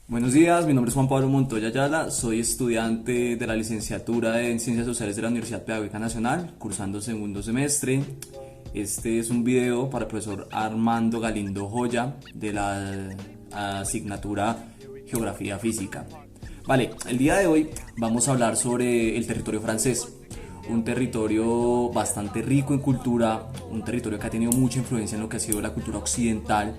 Buenos días, mi nombre es Juan Pablo Montoya Ayala, soy estudiante de la licenciatura en Ciencias Sociales de la Universidad Pedagógica Nacional, cursando segundo semestre. Este es un video para el profesor Armando Galindo Joya de la asignatura Geografía Física. Vale, el día de hoy vamos a hablar sobre el territorio francés, un territorio bastante rico en cultura, un territorio que ha tenido mucha influencia en lo que ha sido la cultura occidental,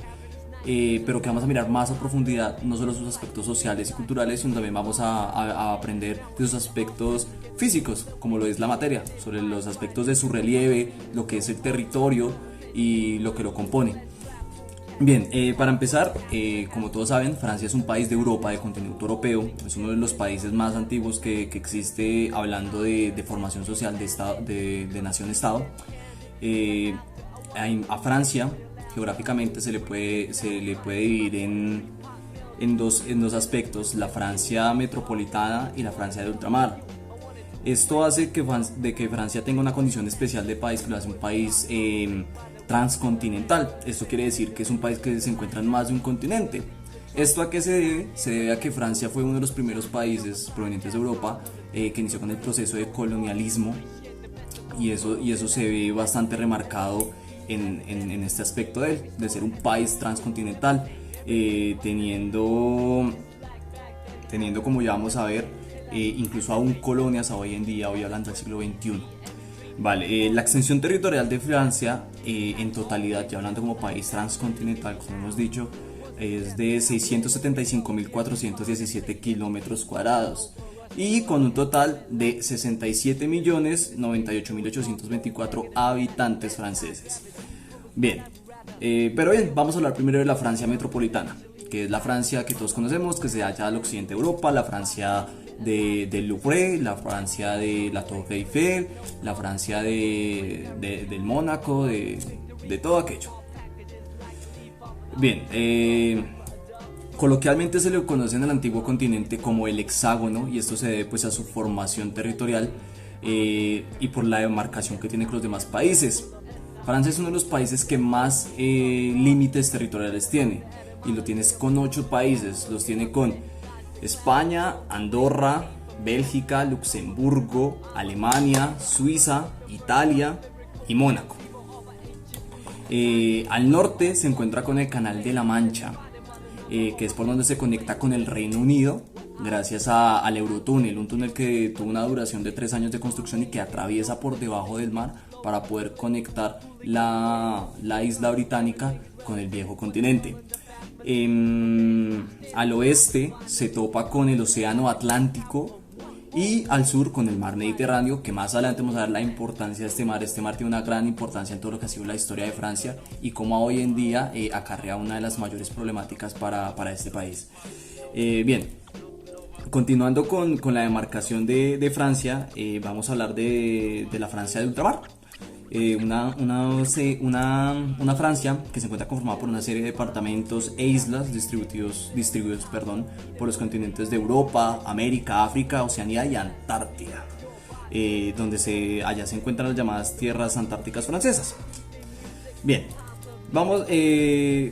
pero que vamos a mirar más a profundidad, no solo sus aspectos sociales y culturales, sino también vamos a aprender de sus aspectos físicos, como lo es la materia, sobre los aspectos de su relieve, lo que es el territorio y lo que lo compone. Bien, para empezar, como todos saben, Francia es un país de Europa, de continente europeo, es uno de los países más antiguos que existe hablando de formación social de, estado, de nación-estado. Eh, a Francia, geográficamente, se le puede dividir en dos aspectos, la Francia metropolitana y la Francia de ultramar. Esto hace que Francia tenga una condición especial de país, que lo hace un país transcontinental. Esto quiere decir que es un país que se encuentra en más de un continente. ¿Esto a qué se debe? Se debe a que Francia fue uno de los primeros países provenientes de Europa que inició con el proceso de colonialismo, y eso se ve bastante remarcado en este aspecto de ser un país transcontinental, teniendo, como ya vamos a ver, incluso aún colonias a hoy en día, hoy hablando del siglo XXI. Vale, la extensión territorial de Francia en totalidad, ya hablando como país transcontinental, como hemos dicho, es de 675.417 kilómetros cuadrados y con un total de 67.098.824 habitantes franceses. Bien, pero bien, vamos a hablar primero de la Francia metropolitana, que es la Francia que todos conocemos, que se halla al occidente de Europa, la Francia del Louvre, la Francia de la Torre Eiffel, la Francia del Mónaco, de todo aquello. Bien, coloquialmente se le conoce en el antiguo continente como el hexágono, y esto se debe pues a su formación territorial y por la demarcación que tiene con los demás países. Francia es uno de los países que más límites territoriales tiene, y lo tienes con 8 países. Los tiene con España, Andorra, Bélgica, Luxemburgo, Alemania, Suiza, Italia y Mónaco. Al norte se encuentra con el Canal de la Mancha, que es por donde se conecta con el Reino Unido gracias al Eurotúnel, un túnel que tuvo una duración de 3 años de construcción y que atraviesa por debajo del mar para poder conectar la isla británica con el viejo continente. Al oeste se topa con el Océano Atlántico y al sur con el mar Mediterráneo, que más adelante vamos a ver la importancia de este mar. Este mar tiene una gran importancia en todo lo que ha sido la historia de Francia y cómo hoy en día acarrea una de las mayores problemáticas para este país. Bien, continuando con la demarcación de Francia, vamos a hablar de la Francia de ultramar. Una Francia que se encuentra conformada por una serie de departamentos e islas distribuidos por los continentes de Europa, América, África, Oceanía y Antártida, donde allá se encuentran las llamadas tierras antárticas francesas. Bien, vamos,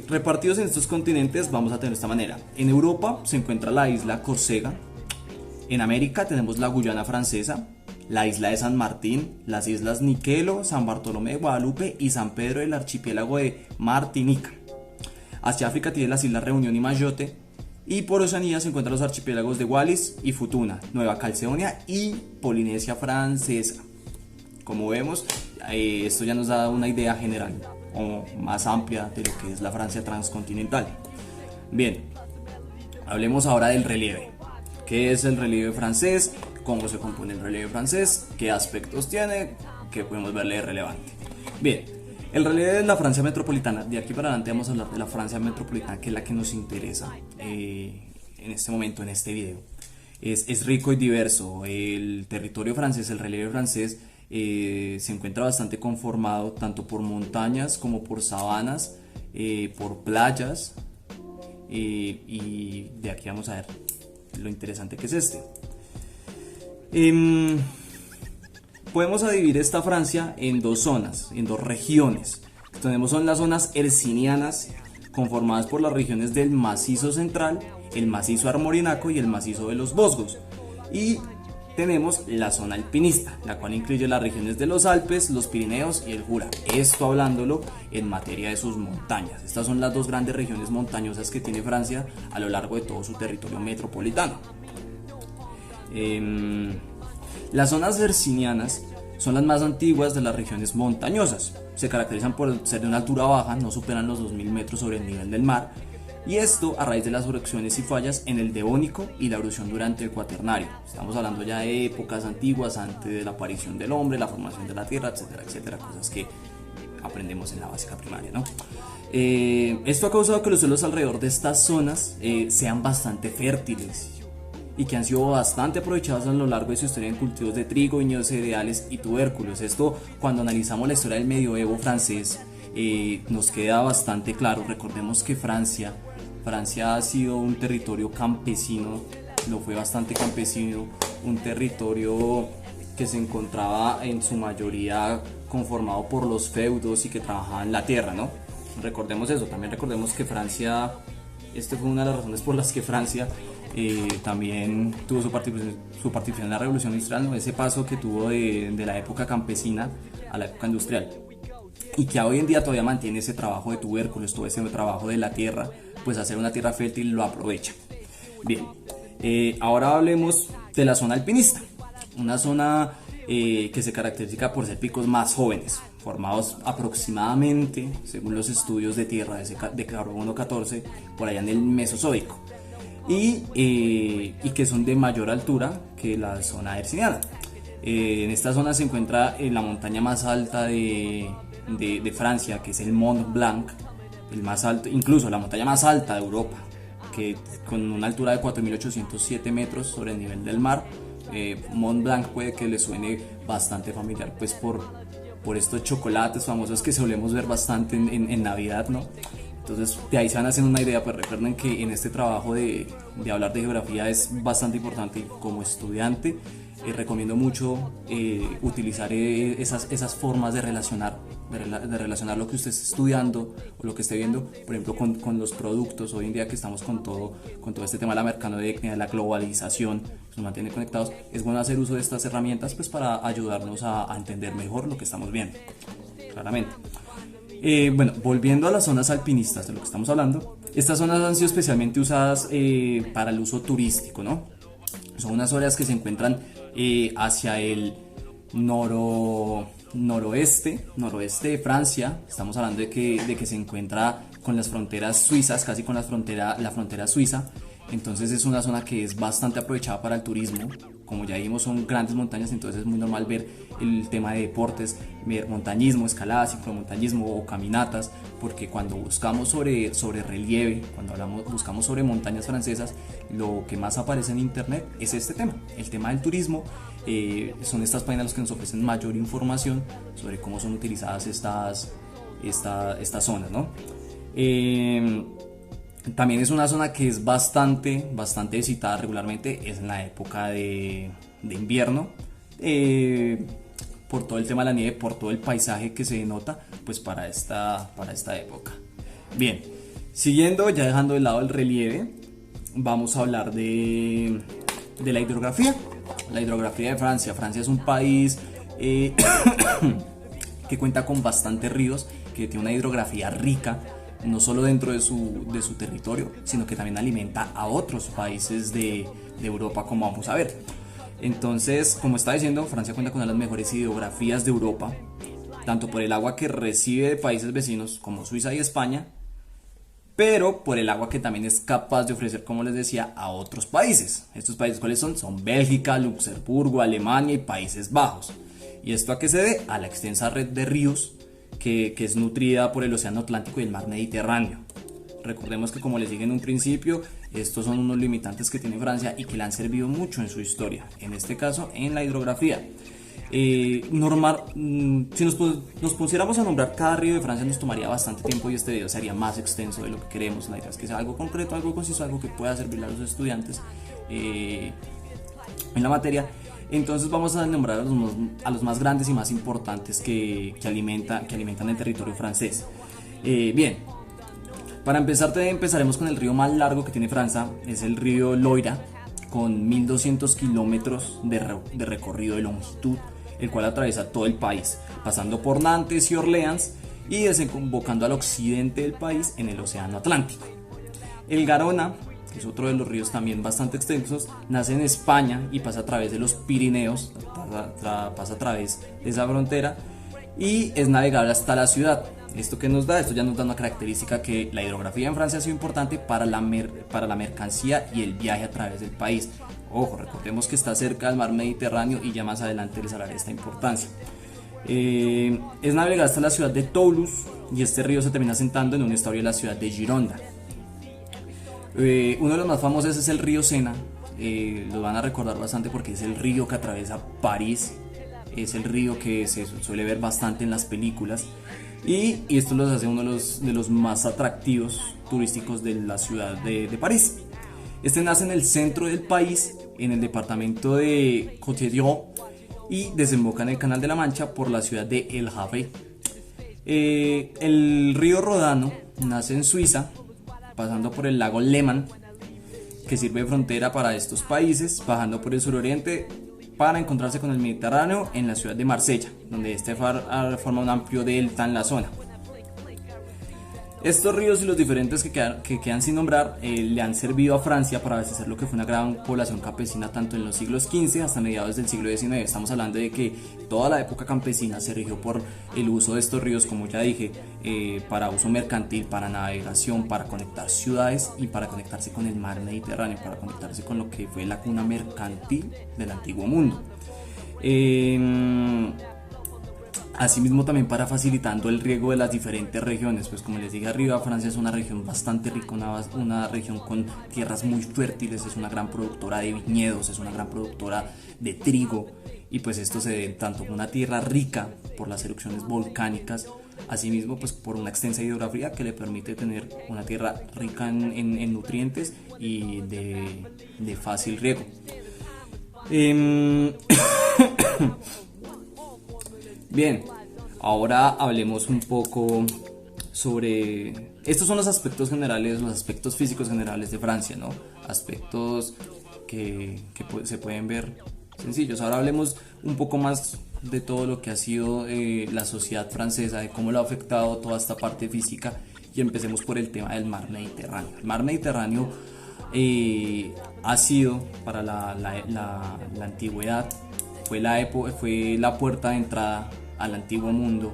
repartidos en estos continentes vamos a tener de esta manera. En Europa se encuentra la isla Córcega, en América tenemos la Guyana francesa, la isla de San Martín, las islas Niquelo, San Bartolomé de Guadalupe y San Pedro del archipiélago de Martinica. Hacia África tiene las islas Reunión y Mayotte, y por Oceanía se encuentran los archipiélagos de Wallis y Futuna, Nueva Caledonia y Polinesia Francesa. Como vemos, esto ya nos da una idea general o más amplia de lo que es la Francia transcontinental. Bien, hablemos ahora del relieve. ¿Qué es el relieve francés? ¿Cómo se compone el relieve francés? ¿Qué aspectos tiene? ¿Qué podemos verle de relevante? Bien, el relieve de la Francia metropolitana. De aquí para adelante vamos a hablar de la Francia metropolitana, que es la que nos interesa en este momento, en este video. Es rico y diverso. El territorio francés, el relieve francés, se encuentra bastante conformado tanto por montañas como por sabanas, por playas, y de aquí vamos a ver lo interesante que es este. Podemos dividir esta Francia en dos zonas, en dos regiones. Tenemos son las zonas hercinianas, conformadas por las regiones del Macizo Central, el Macizo Armorinaco y el Macizo de los Vosgos. Y tenemos la zona alpinista, la cual incluye las regiones de los Alpes, los Pirineos y el Jura. Esto hablándolo en materia de sus montañas. Estas son las dos grandes regiones montañosas que tiene Francia a lo largo de todo su territorio metropolitano. Las zonas hercinianas son las más antiguas de las regiones montañosas. Se caracterizan por ser de una altura baja, no superan los 2000 metros sobre el nivel del mar, y esto a raíz de las erupciones y fallas en el Devónico y la erupción durante el Cuaternario. Estamos hablando ya de épocas antiguas, antes de la aparición del hombre, la formación de la tierra, etcétera, etcétera, cosas que aprendemos en la básica primaria, ¿no? Esto ha causado que los suelos alrededor de estas zonas sean bastante fértiles y que han sido bastante aprovechados a lo largo de su historia en cultivos de trigo, viñedos, cereales y tubérculos. Esto, cuando analizamos la historia del medioevo francés, nos queda bastante claro. Recordemos que Francia ha sido un territorio campesino, lo fue bastante campesino, un territorio que se encontraba en su mayoría conformado por los feudos y que trabajaban la tierra, ¿no? Recordemos eso. También recordemos que Francia, esta fue una de las razones por las que Francia también tuvo su participación en la revolución industrial, ¿no? Ese paso que tuvo de la época campesina a la época industrial, y que hoy en día todavía mantiene ese trabajo de tubérculos, todo ese trabajo de la tierra, pues hacer una tierra fértil lo aprovecha. Bien, ahora hablemos de la zona alpinista, una zona que se caracteriza por ser picos más jóvenes, formados aproximadamente, según los estudios de tierra de carbono 14, por allá en el Mesozoico, y que son de mayor altura que la zona herciniana. En esta zona se encuentra la montaña más alta de Francia, que es el Mont Blanc, el más alto, incluso la montaña más alta de Europa, que con una altura de 4.807 metros sobre el nivel del mar. Mont Blanc puede que le suene bastante familiar, pues por estos chocolates famosos que solemos ver bastante en Navidad, ¿no? Entonces de ahí se van haciendo una idea. Pues recuerden que en este trabajo de hablar de geografía es bastante importante, y como estudiante recomiendo mucho utilizar esas formas de relacionar lo que usted esté estudiando o lo que esté viendo, por ejemplo con los productos. Hoy en día que estamos con todo este tema de la mercadotecnia, de la globalización, nos mantiene conectados. Es bueno hacer uso de estas herramientas, pues, para ayudarnos a entender mejor lo que estamos viendo, claramente. Bueno, volviendo a las zonas alpinistas de lo que estamos hablando, estas zonas han sido especialmente usadas para el uso turístico, ¿no? Son unas áreas que se encuentran hacia el noroeste de Francia. Estamos hablando de que se encuentra con las fronteras suizas, casi con la frontera suiza. Entonces es una zona que es bastante aprovechada para el turismo. Como ya vimos, son grandes montañas, entonces es muy normal ver el tema de deportes, ver montañismo, escalada, ciclomontañismo o caminatas, porque cuando buscamos sobre relieve, buscamos sobre montañas francesas, lo que más aparece en internet es este tema, el tema del turismo. Son estas páginas las que nos ofrecen mayor información sobre cómo son utilizadas estas zonas, ¿no? También es una zona que es bastante visitada regularmente, es en la época de invierno, por todo el tema de la nieve, por todo el paisaje que se denota, pues para esta época. Bien, siguiendo, ya dejando de lado el relieve, vamos a hablar de la hidrografía. La hidrografía de Francia. Francia es un país que cuenta con bastantes ríos, que tiene una hidrografía rica, no solo dentro de su territorio, sino que también alimenta a otros países de Europa, como vamos a ver. Entonces, como estaba diciendo, Francia cuenta con una de las mejores hidrografías de Europa, tanto por el agua que recibe de países vecinos como Suiza y España, pero por el agua que también es capaz de ofrecer, como les decía, a otros países. ¿Estos países cuáles son? Son Bélgica, Luxemburgo, Alemania y Países Bajos. ¿Y esto a qué se debe? A la extensa red de ríos que es nutrida por el Océano Atlántico y el Mar Mediterráneo. Recordemos que, como les dije en un principio, estos son unos limitantes que tiene Francia y que le han servido mucho en su historia, en este caso en la hidrografía. Si nos pusiéramos a nombrar cada río de Francia, nos tomaría bastante tiempo y este video sería más extenso de lo que queremos. La idea es que sea algo concreto, algo conciso, algo que pueda servirle a los estudiantes en la materia. Entonces vamos a nombrar a los más grandes y más importantes que alimentan el territorio francés. Bien, Para empezar, empezaremos con el río más largo que tiene Francia, es el río Loira, con 1200 kilómetros de recorrido de longitud, el cual atraviesa todo el país, pasando por Nantes y Orleans y desembocando al occidente del país en el océano Atlántico. El Garona, que es otro de los ríos también bastante extensos, nace en España y pasa a través de los Pirineos, pasa a través de esa frontera y es navegable hasta la ciudad. ¿Esto qué nos da? Esto ya nos da una característica que la hidrografía en Francia ha sido importante para la mercancía y el viaje a través del país. Ojo, recordemos que está cerca del mar Mediterráneo y ya más adelante les hablaré de esta importancia. Es navegable hasta la ciudad de Toulouse y este río se termina asentando en un estuario de la ciudad de Gironda. Uno de los más famosos es el río Sena, lo van a recordar bastante porque es el río que atraviesa París, es el río que se suele ver bastante en las películas y esto los hace uno de los más atractivos turísticos de la ciudad de París. Este nace en el centro del país, en el departamento de Cotillon y desemboca en el Canal de la Mancha por la ciudad de El Havre. El río Rodano nace en Suiza, pasando por el lago Léman, que sirve de frontera para estos países, bajando por el suroriente para encontrarse con el Mediterráneo en la ciudad de Marsella, donde este forma un amplio delta en la zona. Estos ríos y los diferentes que quedan sin nombrar le han servido a Francia para abastecer lo que fue una gran población campesina tanto en los siglos XV hasta mediados del siglo XIX. Estamos hablando de que toda la época campesina se rigió por el uso de estos ríos, como ya dije, para uso mercantil, para navegación, para conectar ciudades y para conectarse con el mar Mediterráneo, para conectarse con lo que fue la cuna mercantil del antiguo mundo. Asimismo también para facilitando el riego de las diferentes regiones, pues como les dije arriba, Francia es una región bastante rica, una región con tierras muy fértiles, es una gran productora de viñedos, es una gran productora de trigo y pues esto se debe tanto por una tierra rica por las erupciones volcánicas, asimismo pues por una extensa hidrografía que le permite tener una tierra rica en nutrientes y de fácil riego. Bien, ahora hablemos un poco sobre... Estos son los aspectos generales, los aspectos físicos generales de Francia, ¿no? Aspectos que se pueden ver sencillos. Ahora hablemos un poco más de todo lo que ha sido la sociedad francesa, de cómo lo ha afectado toda esta parte física y empecemos por el tema del mar Mediterráneo. El mar Mediterráneo ha sido para la antigüedad, fue la puerta de entrada al antiguo mundo,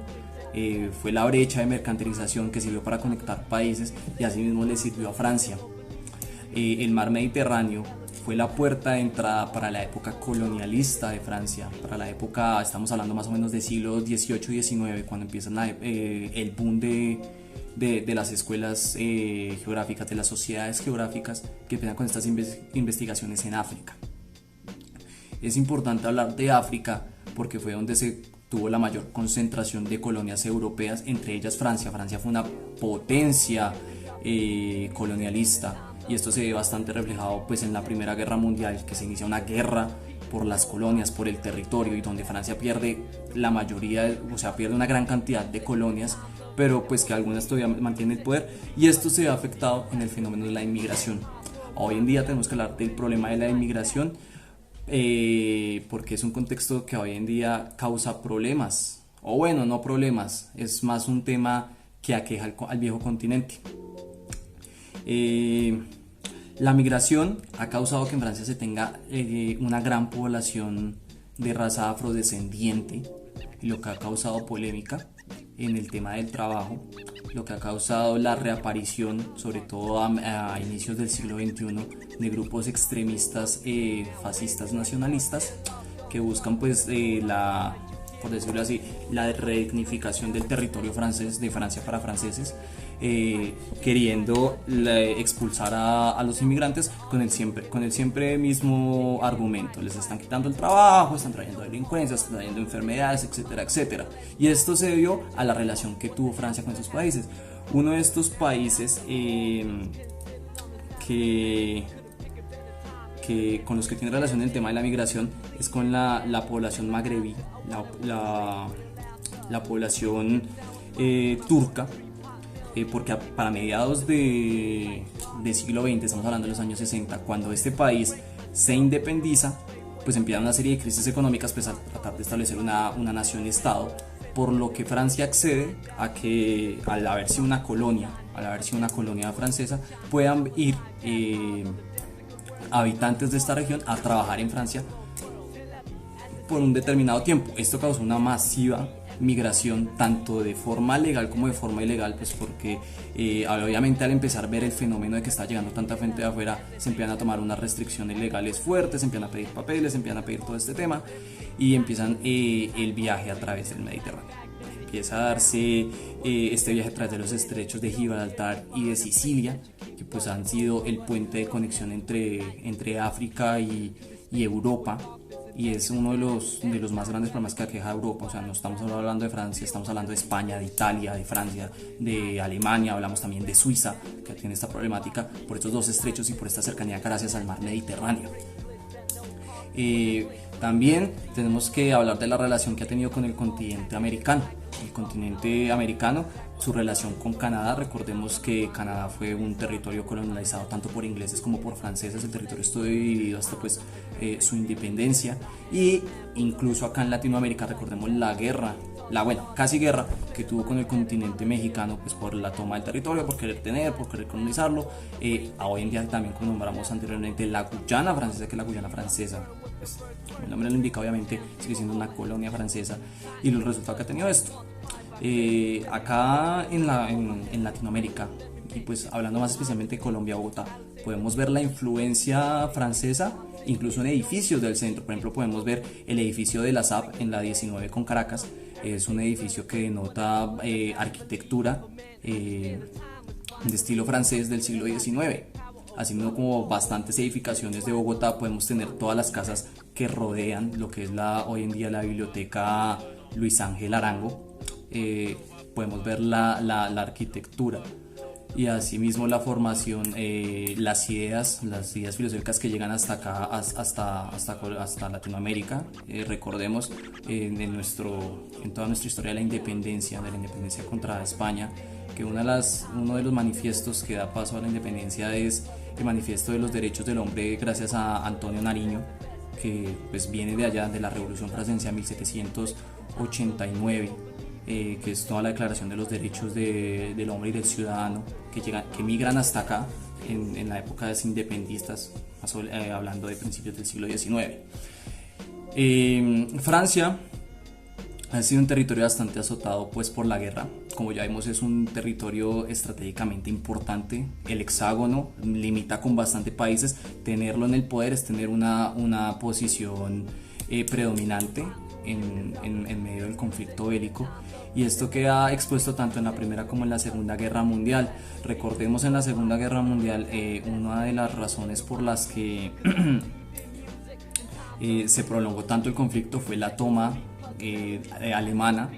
fue la brecha de mercantilización que sirvió para conectar países y asimismo le sirvió a Francia. El mar Mediterráneo fue la puerta de entrada para la época colonialista de Francia, para la época, estamos hablando más o menos de siglos XVIII y XIX, cuando empiezan el boom de las escuelas geográficas, de las sociedades geográficas que empiezan con estas investigaciones en África. Es importante hablar de África porque fue donde se tuvo la mayor concentración de colonias europeas, entre ellas Francia. Francia fue una potencia colonialista y esto se ve bastante reflejado pues en la Primera Guerra Mundial, que se inicia una guerra por las colonias, por el territorio, y donde Francia pierde la mayoría, o sea, pierde una gran cantidad de colonias, pero pues que algunas todavía mantienen el poder, y esto se ve afectado en el fenómeno de la inmigración. Hoy en día tenemos que hablar del problema de la inmigración, porque es un contexto que hoy en día causa problemas, o bueno, no problemas, es más un tema que aqueja al viejo continente. La migración ha causado que en Francia se tenga una gran población de raza afrodescendiente, lo que ha causado polémica en el tema del trabajo, lo que ha causado la reaparición, sobre todo a inicios del siglo XXI, de grupos extremistas fascistas nacionalistas que buscan pues por decirlo así, la redignificación del territorio francés, de Francia para franceses, queriendo expulsar a los inmigrantes con el siempre mismo argumento: les están quitando el trabajo, están trayendo delincuencia, están trayendo enfermedades, etcétera, etcétera. Y esto se debió a la relación que tuvo Francia con esos países. Uno de estos países que con los que tiene relación el tema de la migración es con la población magrebí, la población turca, porque para mediados de siglo XX, estamos hablando de los años 60, cuando este país se independiza, pues empiezan una serie de crisis económicas, pues a tratar de establecer una nación-estado, por lo que Francia accede a que, al haber sido una colonia, francesa, puedan ir habitantes de esta región a trabajar en Francia por un determinado tiempo. Esto causó una masiva migración tanto de forma legal como de forma ilegal, pues porque obviamente al empezar a ver el fenómeno de que está llegando tanta gente de afuera, se empiezan a tomar unas restricciones legales fuertes, se empiezan a pedir papeles, se empiezan a pedir todo este tema y empiezan el viaje a través del Mediterráneo. Empieza a darse este viaje a través de los estrechos de Gibraltar y de Sicilia, que pues han sido el puente de conexión entre África y Europa, y es uno de los más grandes problemas que aqueja a Europa. O sea, no estamos hablando de Francia, estamos hablando de España, de Italia, de Francia, de Alemania, hablamos también de Suiza, que tiene esta problemática por estos dos estrechos y por esta cercanía gracias al mar Mediterráneo. También tenemos que hablar de la relación que ha tenido con el continente americano. El continente americano, su relación con Canadá. Recordemos que Canadá fue un territorio colonizado tanto por ingleses como por franceses. El territorio estuvo dividido hasta pues su independencia, y incluso acá en Latinoamérica recordemos la guerra, casi guerra que tuvo con el continente mexicano, pues por la toma del territorio, por querer colonizarlo. Hoy en día también, como nombramos anteriormente, la Guyana francesa, que la Guyana francesa, pues, el nombre lo indica, obviamente sigue siendo una colonia francesa, y los resultados que ha tenido esto. Acá en Latinoamérica, y pues hablando más especialmente de Colombia, Bogotá, podemos ver la influencia francesa incluso en edificios del centro. Por ejemplo, podemos ver el edificio de la SAP en la 19 con Caracas. Es un edificio que denota arquitectura de estilo francés del siglo XIX. Así como bastantes edificaciones de Bogotá, podemos tener todas las casas que rodean lo que es hoy en día la biblioteca Luis Ángel Arango. Podemos ver la arquitectura y asimismo la formación, las ideas filosóficas que llegan hasta acá, hasta Latinoamérica. Recordemos en toda nuestra historia de la independencia contra España, que uno de los manifiestos que da paso a la independencia es el manifiesto de los derechos del hombre, gracias a Antonio Nariño, que pues viene de allá, de la Revolución Francesa 1789. Que es toda la declaración de los derechos del hombre y del ciudadano que migran hasta acá en la época de los independistas, hablando de principios del siglo XIX. Francia ha sido un territorio bastante azotado pues por la guerra. Como ya vimos, es un territorio estratégicamente importante. El hexágono limita con bastantes países. Tenerlo en el poder es tener una posición predominante en medio del conflicto bélico, y esto queda expuesto tanto en la Primera como en la Segunda Guerra Mundial. Recordemos, en la Segunda Guerra Mundial, una de las razones por las que se prolongó tanto el conflicto fue la toma alemana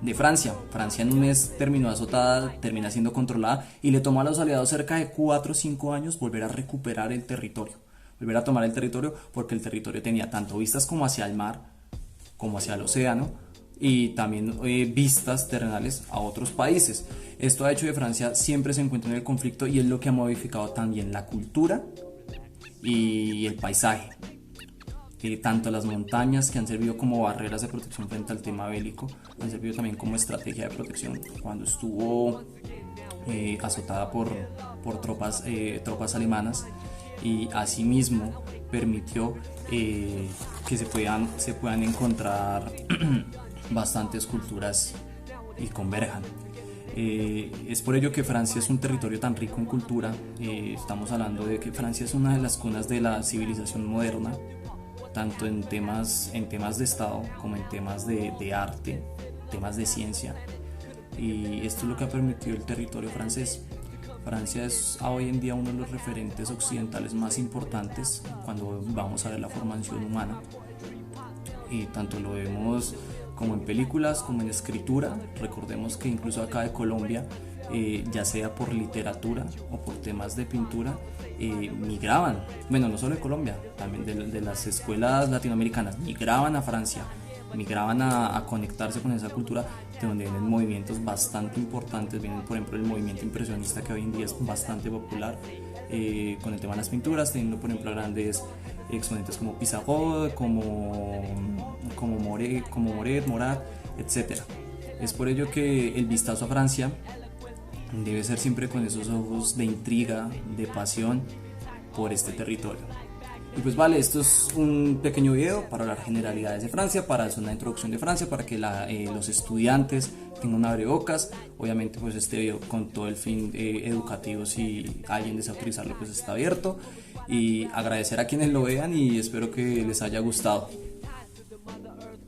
de Francia. Francia en un mes terminó azotada, termina siendo controlada, y le tomó a los aliados cerca de 4 o 5 años volver a recuperar el territorio, volver a tomar el territorio, porque el territorio tenía tanto vistas como hacia el mar como hacia el océano, y también vistas terrenales a otros países. Esto ha hecho que Francia siempre se encuentre en el conflicto, y es lo que ha modificado también la cultura y el paisaje. Tanto las montañas, que han servido como barreras de protección frente al tema bélico, han servido también como estrategia de protección cuando estuvo azotada por tropas alemanas, y asimismo permitió que se puedan encontrar bastantes culturas y converjan. Es por ello que Francia es un territorio tan rico en cultura. Estamos hablando de que Francia es una de las cunas de la civilización moderna, tanto en temas de Estado como en temas de arte, temas de ciencia, y esto es lo que ha permitido el territorio francés. Francia es hoy en día uno de los referentes occidentales más importantes cuando vamos a ver la formación humana, y tanto lo vemos como en películas como en escritura. Recordemos que incluso acá de Colombia, ya sea por literatura o por temas de pintura, migraban, bueno, no solo de Colombia, también de las escuelas latinoamericanas, migraban a Francia, migraban a conectarse con esa cultura, de donde vienen movimientos bastante importantes. Vienen, por ejemplo, el movimiento impresionista, que hoy en día es bastante popular, con el tema de las pinturas, teniendo por ejemplo grandes exponentes como Pissarro, como Moret, Morat, etc. Es por ello que el vistazo a Francia debe ser siempre con esos ojos de intriga, de pasión por este territorio. Y pues vale, esto es un pequeño video para hablar generalidades de Francia, para hacer una introducción de Francia, para que los estudiantes tengan un abrebocas. Obviamente pues este video con todo el fin educativo, si alguien desea utilizarlo pues está abierto. Y agradecer a quienes lo vean y espero que les haya gustado.